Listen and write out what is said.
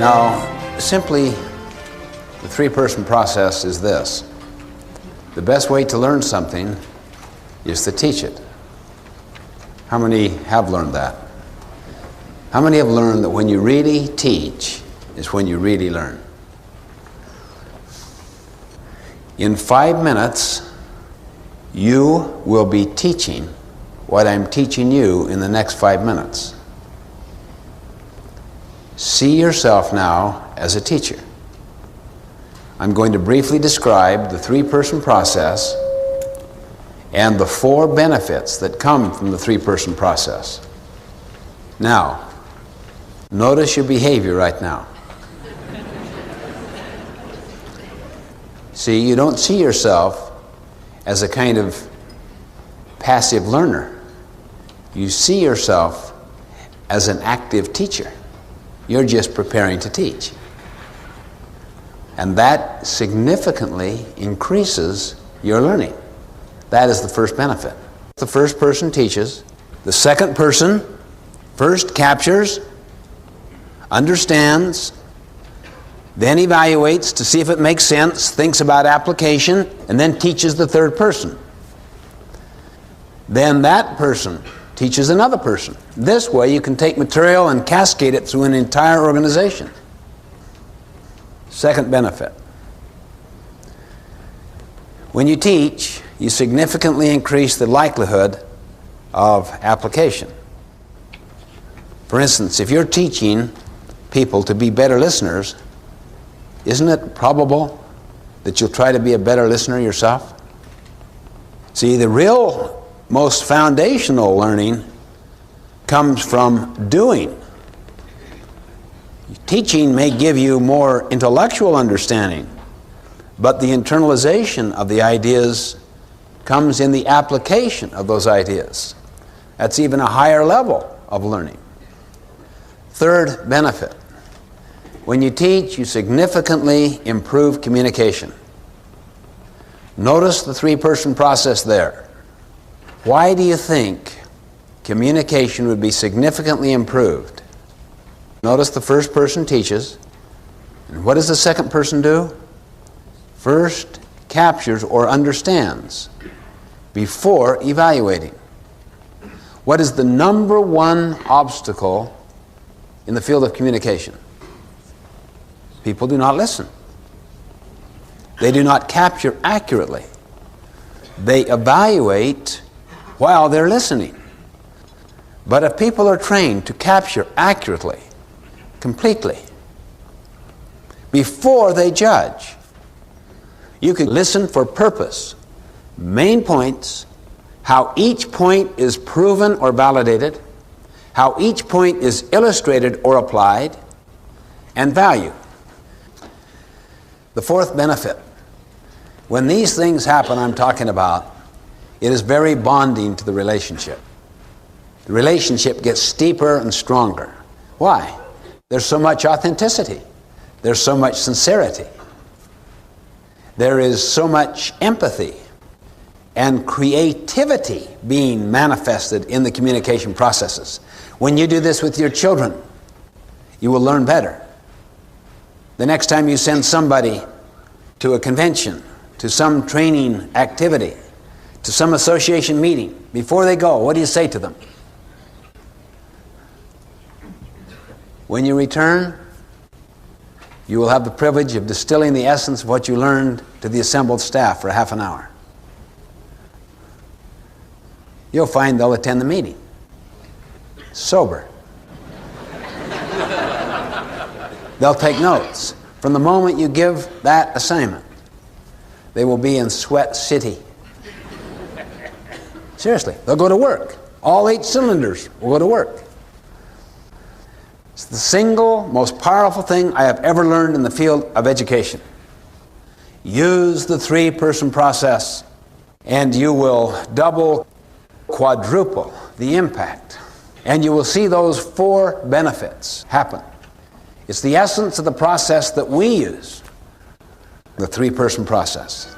Now, simply, the three-person process is this. The best way to learn something is to teach it. How many have learned that? How many have learned that when you really teach is when you really learn? In 5 minutes, you will be teaching what I'm teaching you in the next 5 minutes. See yourself now as a teacher. I'm going to briefly describe the three-person process and the 4 benefits that come from the three-person process. Now, notice your behavior right now. See, you don't see yourself as a kind of passive learner. You see yourself as an active teacher. You're just preparing to teach. And that significantly increases your learning. That is the first benefit. The first person teaches. The second person first captures, understands, then evaluates to see if it makes sense, thinks about application, and then teaches the third person. Then that person teaches another person. This way you can take material and cascade it through an entire organization. Second benefit. When you teach, you significantly increase the likelihood of application. For instance, if you're teaching people to be better listeners, isn't it probable that you'll try to be a better listener yourself? See, the real most foundational learning comes from doing. Teaching may give you more intellectual understanding, but the internalization of the ideas comes in the application of those ideas. That's even a higher level of learning. Third benefit. When you teach, you significantly improve communication. Notice the three-person process there. Why do you think communication would be significantly improved? Notice the first person teaches. And what does the second person do? First captures or understands before evaluating. What is the number one obstacle in the field of communication? People do not listen. They do not capture accurately. They evaluate while they're listening. But if people are trained to capture accurately, completely, before they judge, you can listen for purpose, main points, how each point is proven or validated, how each point is illustrated or applied, and value. The fourth benefit. When these things happen I'm talking about, it is very bonding to the relationship. The relationship gets steeper and stronger. Why? There's so much authenticity. There's so much sincerity. There is so much empathy and creativity being manifested in the communication processes. When you do this with your children, you will learn better. The next time you send somebody to a convention, to some training activity, to some association meeting, before they go, what do you say to them? When you return, you will have the privilege of distilling the essence of what you learned to the assembled staff for half an hour. You'll find they'll attend the meeting sober. They'll take notes. From the moment you give that assignment, they will be in sweat city. Seriously, they'll go to work. All 8 cylinders will go to work. It's the single most powerful thing I have ever learned in the field of education. Use the three-person process and you will double, quadruple the impact. And you will see those 4 benefits happen. It's the essence of the process that we use, the three-person process.